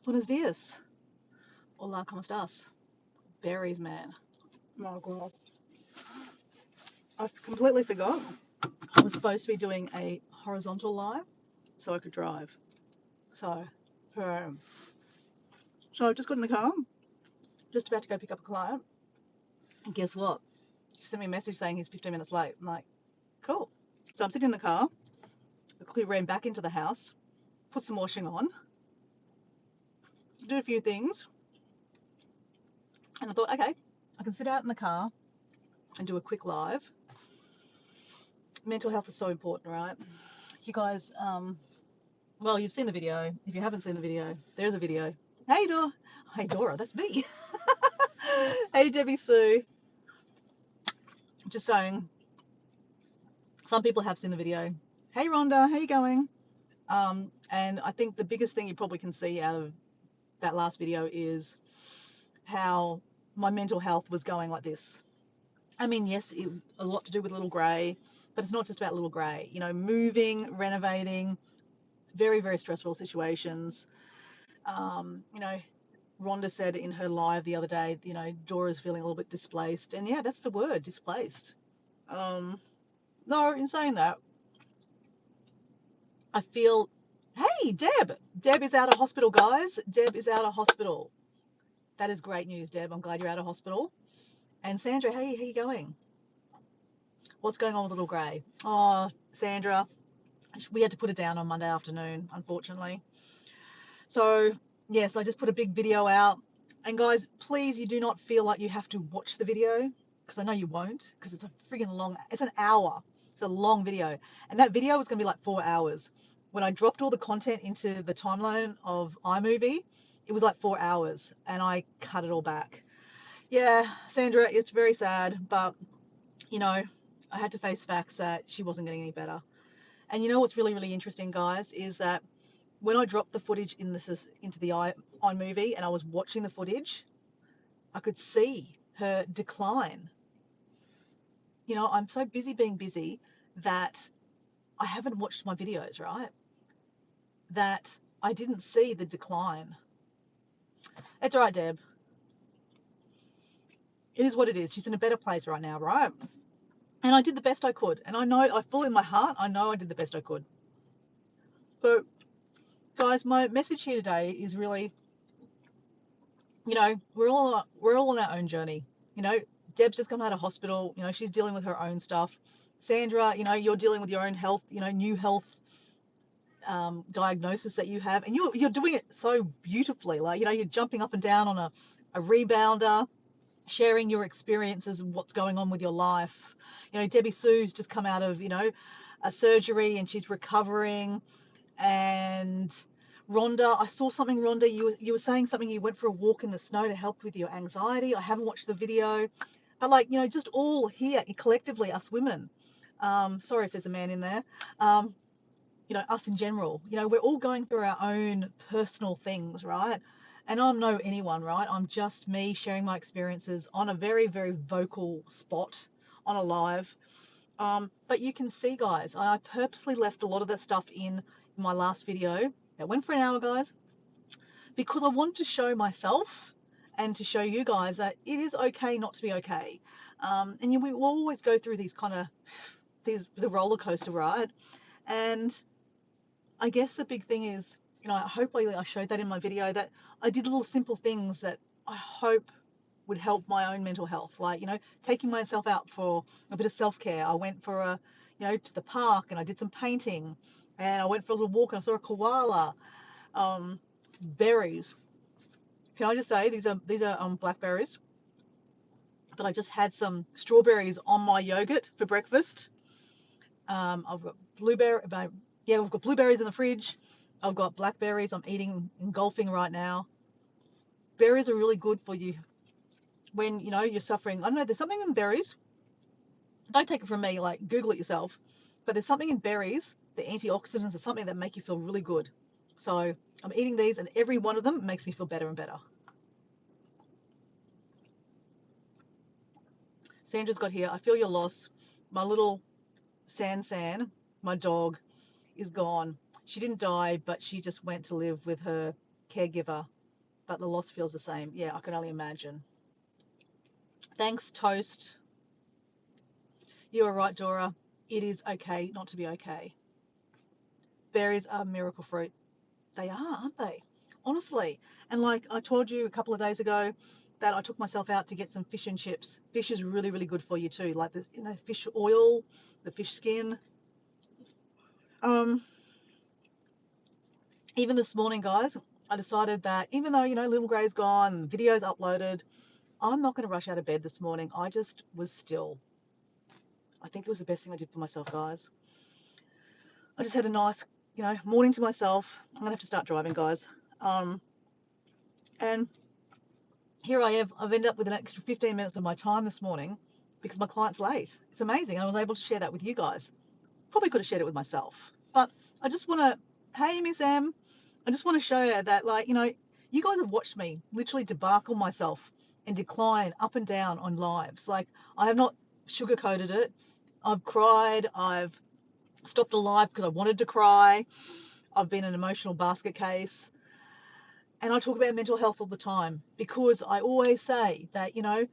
Buenos dias. Hola, ¿cómo estás? Berries, man. Oh, God. I completely forgot. I was supposed to be doing a horizontal live so I could drive. So, um, so I just got in the car, just about to go pick up a client. And guess what? She sent me a message saying he's 15 minutes late. I'm like, cool. So I'm sitting in the car. I quickly ran back into the house, put some washing on, did a few things, and I thought, okay, I can sit out in the car and do a quick live. Mental health is so important, right? You guys, well, you've seen the video. If you haven't seen the video, there's a video. Hey, Dora. Hey, Dora, that's me. Hey, Debbie Sue. Just saying, some people have seen the video. Hey, Rhonda, how you going? And I think the biggest thing you probably can see out of that last video is how my mental health was going like this. I mean, yes, a lot to do with Little Grey, but it's not just about Little Grey. You know, moving, renovating, very, very stressful situations. You know, Rhonda said in her live the other day, you know, Dora's feeling a little bit displaced. And yeah, that's the word, displaced. No, in saying that, I feel, hey, Deb. Deb is out of hospital, guys. Deb is out of hospital. That is great news, Deb. I'm glad you're out of hospital. And Sandra, hey, how you going? What's going on with Little Grey? Oh, Sandra, we had to put it down on Monday afternoon, unfortunately. So, yes, I just put a big video out. And guys, please, you do not feel like you have to watch the video, because I know you won't, because it's a friggin' long, it's an hour. It's a long video. And that video was going to be like 4 hours. When I dropped all the content into the timeline of iMovie, it was like 4 hours, and I cut it all back. Yeah, Sandra, it's very sad, but, you know, I had to face facts that she wasn't getting any better. And you know what's really, really interesting, guys, is that when I dropped the footage into the iMovie and I was watching the footage, I could see her decline. You know, I'm so busy being busy that I haven't watched my videos, right? That I didn't see the decline. It's all right, Deb. It is what it is. She's in a better place right now, right? And I did the best I could. And I know, I feel in my heart, I know I did the best I could. So, guys, my message here today is really, you know, we're all on our own journey. You know, Deb's just come out of hospital. You know, she's dealing with her own stuff. Sandra, you know, you're dealing with your own health. You know, new health diagnosis that you have, and you're doing it so beautifully. Like, you know, you're jumping up and down on a rebounder, sharing your experiences and what's going on with your life. You know, Debbie Sue's just come out of, you know, a surgery and she's recovering. And Rhonda, I saw something, Rhonda, you were saying something, you went for a walk in the snow to help with your anxiety. I haven't watched the video, but like, you know, just all here collectively, us women, sorry if there's a man in there, you know, us in general, you know, we're all going through our own personal things, right? And I'm no anyone, right? I'm just me sharing my experiences on a very, very vocal spot on a live. But you can see, guys, I purposely left a lot of that stuff in my last video. That went for an hour, guys, because I wanted to show myself and to show you guys that it is okay not to be okay. And we will always go through these kind of the roller coaster ride. And I guess the big thing is, you know, hopefully I showed that in my video, that I did little simple things that I hope would help my own mental health. Like, you know, taking myself out for a bit of self-care. I went for you know, to the park and I did some painting, and I went for a little walk and I saw a koala. Berries. Can I just say, these are blackberries, but I just had some strawberries on my yogurt for breakfast. I've got yeah, we've got blueberries in the fridge. I've got blackberries. I'm eating, engulfing right now. Berries are really good for you when, you know, you're suffering. I don't know, there's something in berries. Don't take it from me, like Google it yourself. But there's something in berries, the antioxidants are something that make you feel really good. So I'm eating these, and every one of them makes me feel better and better. Sandra's got here, I feel your loss. My little San, my dog, is gone. She didn't die, but she just went to live with her caregiver, but the loss feels the same. Yeah, I can only imagine. Thanks, Toast. You are right, Dora. It is okay not to be okay. Berries are miracle fruit. They are, aren't they? Honestly. And like I told you a couple of days ago that I took myself out to get some fish and chips. Fish is really, really good for you too. Like the fish oil, the fish skin. Um, Even this morning, guys, I decided that even though, Little Grey's gone, video's uploaded, I'm not going to rush out of bed this morning. I just was still. I think it was the best thing I did for myself, guys. I just had a nice, morning to myself. I'm going to have to start driving, guys. And here I have, I've ended up with an extra 15 minutes of my time this morning because my client's late. It's amazing. I was able to share that with you guys. Probably could have shared it with myself. But I just want to, hey, Miss M, I just want to show you that, you guys have watched me literally debacle myself and decline up and down on lives. Like, I have not sugarcoated it. I've cried. I've stopped a live because I wanted to cry. I've been an emotional basket case. And I talk about mental health all the time because I always say that, I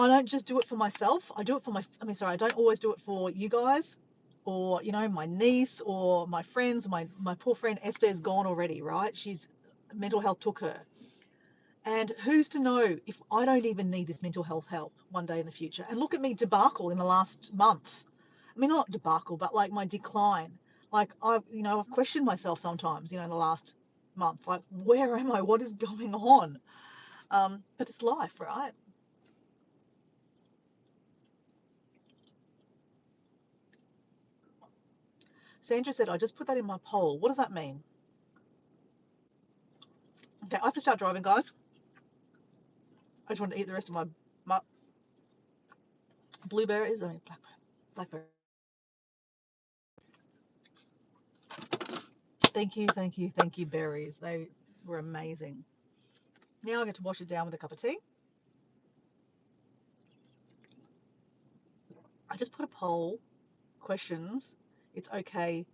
don't just do it for myself. I do it for I don't always do it for you guys or, my niece or my friends. My poor friend Esther is gone already, right? Mental health took her. And who's to know if I don't even need this mental health help one day in the future? And look at me debacle in the last month. I mean, not debacle, but like my decline. Like I've questioned myself sometimes, in the last month. Like, where am I? What is going on? But it's life, right? Sandra said, I just put that in my poll. What does that mean? Okay, I have to start driving, guys. I just want to eat the rest of my blueberries. I mean, blackberry. Thank you, thank you, thank you, berries. They were amazing. Now I get to wash it down with a cup of tea. I just put a poll, questions. It's okay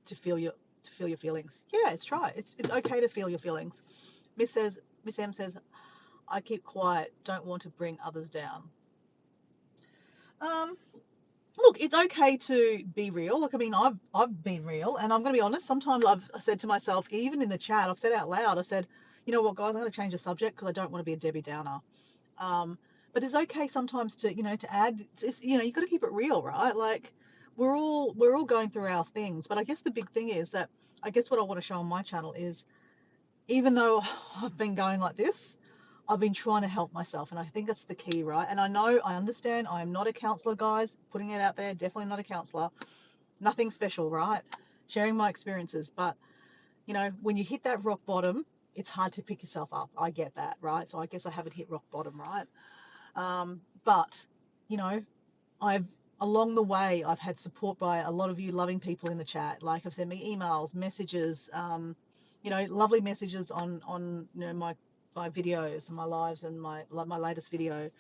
to feel your feelings. Yeah, it's right. It's okay to feel your feelings. Miss M says, I keep quiet, don't want to bring others down. Um, Look, it's okay to be real. Look, I mean, I've been real, and I'm going to be honest. Sometimes I've said to myself, even in the chat, I've said out loud, I said, you know what, guys, I'm going to change the subject because I don't want to be a Debbie Downer. Um, but it's okay sometimes to, to add. You got to keep it real, right? Like we're all going through our things. But I guess the big thing is that I guess what I want to show on my channel is even though I've been going like this, I've been trying to help myself, and I think that's the key, right? And I understand I am not a counselor, guys, putting it out there, definitely not a counselor, nothing special, right? Sharing my experiences, but when you hit that rock bottom, it's hard to pick yourself up. I get that, right? So I guess I haven't hit rock bottom, right? But you know, I've along the way I've had support by a lot of you loving people in the chat. Like, I've sent me emails, messages, lovely messages on my videos and my lives and my latest video.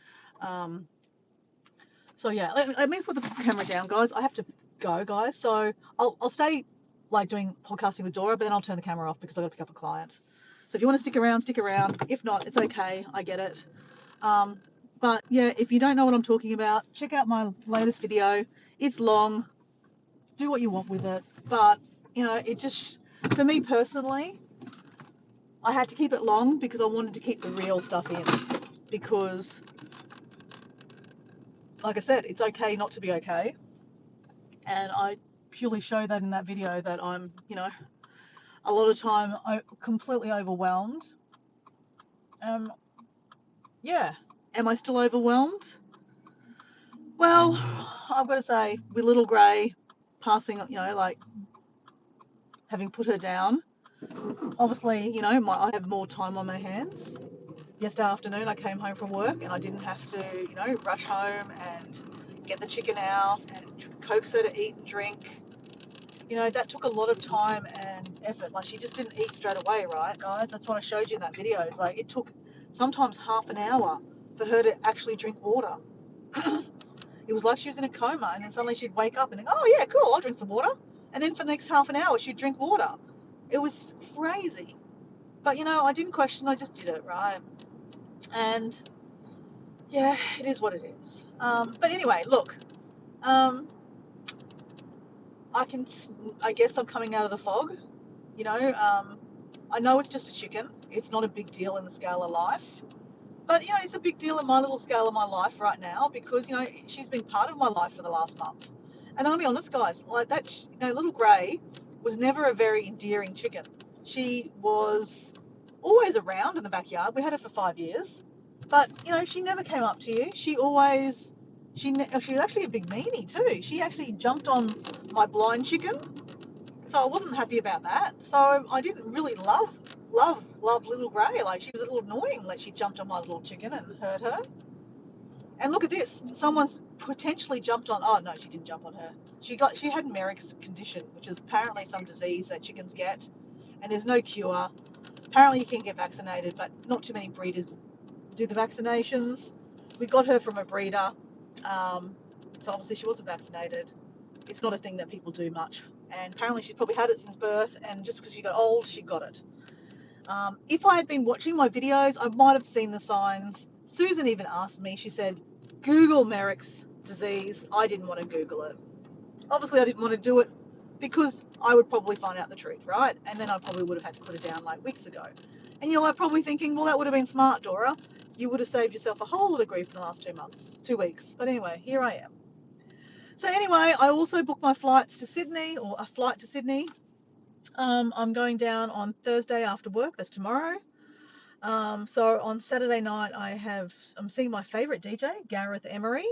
So yeah, let me put the camera down, guys. I have to go, guys. So I'll stay like doing podcasting with Dora, but then I'll turn the camera off because I've got to pick up a client. So if you want to stick around, stick around. If not, it's okay. I get it. Um, but yeah, if you don't know what I'm talking about, check out my latest video. It's long. Do what you want with it. But, it just, for me personally, I had to keep it long because I wanted to keep the real stuff in. Because, like I said, it's okay not to be okay. And I purely show that in that video that I'm, a lot of time completely overwhelmed. Yeah. Am I still overwhelmed? Well, I've got to say, with Little Grey passing, like having put her down, obviously, I have more time on my hands. Yesterday afternoon, I came home from work and I didn't have to, rush home and get the chicken out and coax her to eat and drink. That took a lot of time and effort. Like, she just didn't eat straight away, right, guys? That's what I showed you in that video. It's like it took sometimes half an hour for her to actually drink water. It was like she was in a coma, and then suddenly she'd wake up and think, oh, yeah, cool, I'll drink some water. And then for the next half an hour, she'd drink water. It was crazy. But I didn't question. I just did it, right? And yeah, it is what it is. But anyway, look, um, I can. I guess I'm coming out of the fog. You know, um, I know it's just a chicken. It's not a big deal in the scale of life. But it's a big deal in my little scale of my life right now because she's been part of my life for the last month. And I'll be honest, guys, like that, little Grey was never a very endearing chicken. She was always around in the backyard. We had her for 5 years, but she never came up to you. She always, she was actually a big meanie too. She actually jumped on my blind chicken, so I wasn't happy about that. So I didn't really love little Grey. Like, she was a little annoying. Like, she jumped on my little chicken and hurt her. And look at this. Someone's potentially jumped on. Oh no, she didn't jump on her. She had Merrick's condition, which is apparently some disease that chickens get, and there's no cure. Apparently you can get vaccinated, but not too many breeders do the vaccinations. We got her from a breeder, so obviously she wasn't vaccinated. It's not a thing that people do much, and apparently she's probably had it since birth, and just because she got old, she got it. If I had been watching my videos, I might have seen the signs. Susan even asked me, she said, Google Merrick's disease. I didn't want to Google it. Obviously, I didn't want to do it because I would probably find out the truth, right? And then I probably would have had to put it down like weeks ago. And you're like probably thinking, well, that would have been smart, Dora. You would have saved yourself a whole lot of grief in the last 2 months, 2 weeks. But anyway, here I am. So anyway, I also booked my flights to Sydney, or a flight to Sydney. I'm going down on Thursday after work. That's tomorrow. So on Saturday night, I'm seeing my favourite DJ, Gareth Emery,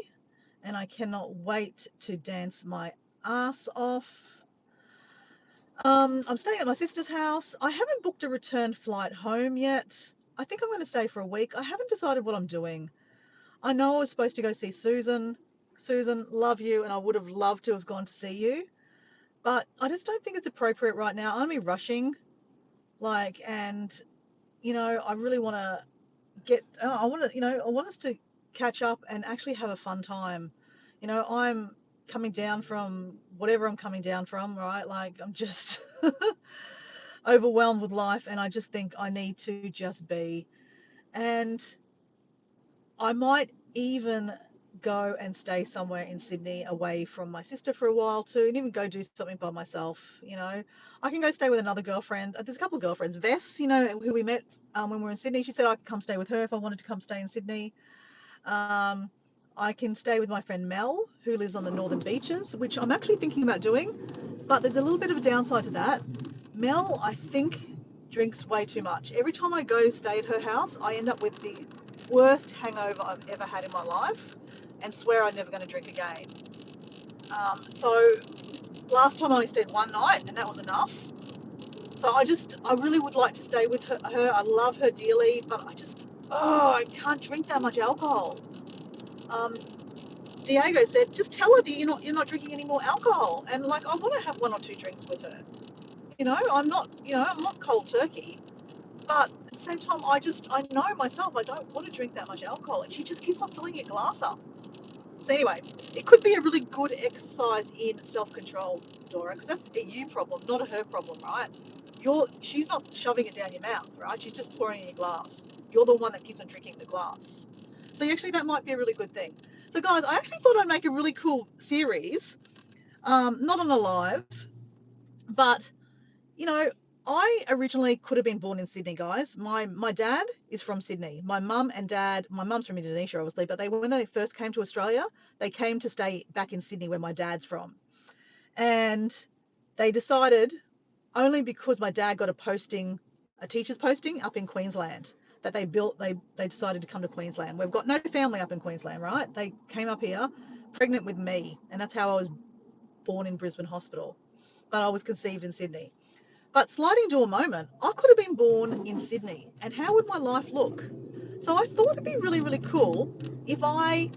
and I cannot wait to dance my ass off. I'm staying at my sister's house. I haven't booked a return flight home yet. I think I'm going to stay for a week. I haven't decided what I'm doing. I know I was supposed to go see Susan. Susan, love you, and I would have loved to have gone to see you, but I just don't think it's appropriate right now. I'm going to be rushing, and I really want to I want us to catch up and actually have a fun time. I'm coming down from whatever I'm coming down from, right? Like, I'm just overwhelmed with life, and I just think I need to just be. And I might even go and stay somewhere in Sydney away from my sister for a while too, and even go do something by myself. I can go stay with another girlfriend. There's a couple of girlfriends. Vess, who we met when we were in Sydney, she said I could come stay with her if I wanted to come stay in Sydney. I can stay with my friend Mel, who lives on the northern beaches, which I'm actually thinking about doing, but there's a little bit of a downside to that. Mel, I think, drinks way too much. Every time I go stay at her house, I end up with the worst hangover I've ever had in my life, and swear I'm never going to drink again. So last time I only stayed one night, and that was enough. So I really would like to stay with her. I love her dearly, but I can't drink that much alcohol. Diego said, just tell her that you're not drinking any more alcohol, and like, I want to have one or two drinks with her. I'm not cold turkey, but at the same time, I know myself, I don't want to drink that much alcohol, and she just keeps on filling your glass up. So anyway, it could be a really good exercise in self-control, Dora, because that's a you problem, not a her problem, right? She's not shoving it down your mouth, right? She's just pouring it in your glass. You're the one that keeps on drinking the glass. So actually, that might be a really good thing. So guys, I actually thought I'd make a really cool series, not on a live, but I originally could have been born in Sydney, guys. My dad is from Sydney. My mum's from Indonesia, obviously, but when they first came to Australia, they came to stay back in Sydney, where my dad's from. And they decided, only because my dad got a teacher's posting up in Queensland, that they decided to come to Queensland. We've got no family up in Queensland, right? They came up here pregnant with me, and that's how I was born in Brisbane Hospital, but I was conceived in Sydney. But sliding door moment, I could have been born in Sydney, and how would my life look? So I thought it'd be really, really cool if I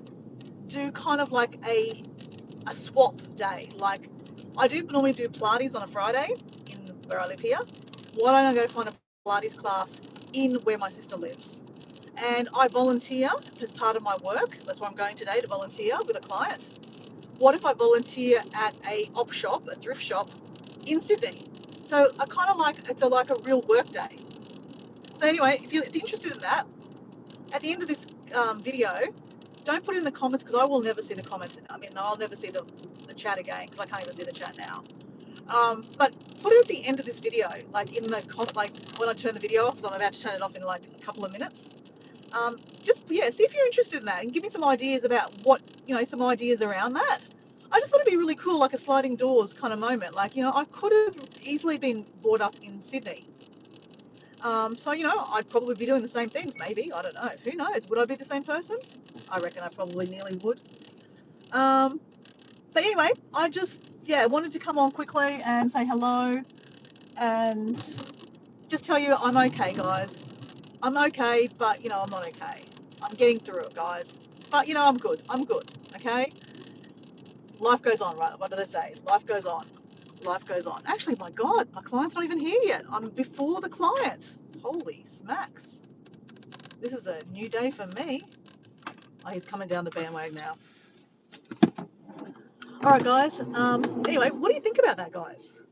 do kind of like a swap day. Like, I do normally do Pilates on a Friday in where I live here. Why don't I go find a Pilates class in where my sister lives? And I volunteer as part of my work. That's why I'm going today, to volunteer with a client. What if I volunteer at a op shop, a thrift shop in Sydney? So I kind of like, it's like a real work day. So anyway, if you're interested in that, at the end of this video, don't put it in the comments because I will never see the comments. I mean, I'll never see the chat again because I can't even see the chat now. But put it at the end of this video, like in the like when I turn the video off, because I'm about to turn it off in like a couple of minutes. Just yeah, see if you're interested in that and give me some ideas about what some ideas around that. I just thought it'd be really cool, like a sliding doors kind of moment. Like I could have easily been brought up in Sydney. So I'd probably be doing the same things. Maybe I don't know. Who knows? Would I be the same person? I reckon I probably nearly would. But anyway, I just wanted to come on quickly and say hello and just tell you I'm okay, guys. I'm okay, but I'm not okay. I'm getting through it, guys. But I'm good. I'm good. Okay. Life goes on, right? What do they say? Life goes on. Life goes on. Actually, my God, my client's not even here yet. I'm before the client. Holy smacks. This is a new day for me. Oh, he's coming down the bandwagon now. All right, guys. Anyway, what do you think about that, guys?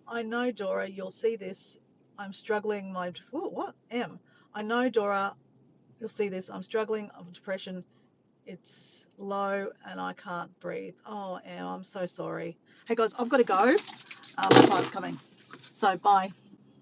I know, Dora, you'll see this. I'm struggling. I know, Dora, you'll see this. I'm struggling with depression. It's low and I can't breathe. Oh, Em, I'm so sorry. Hey, guys, I've got to go. My client's coming. So, bye.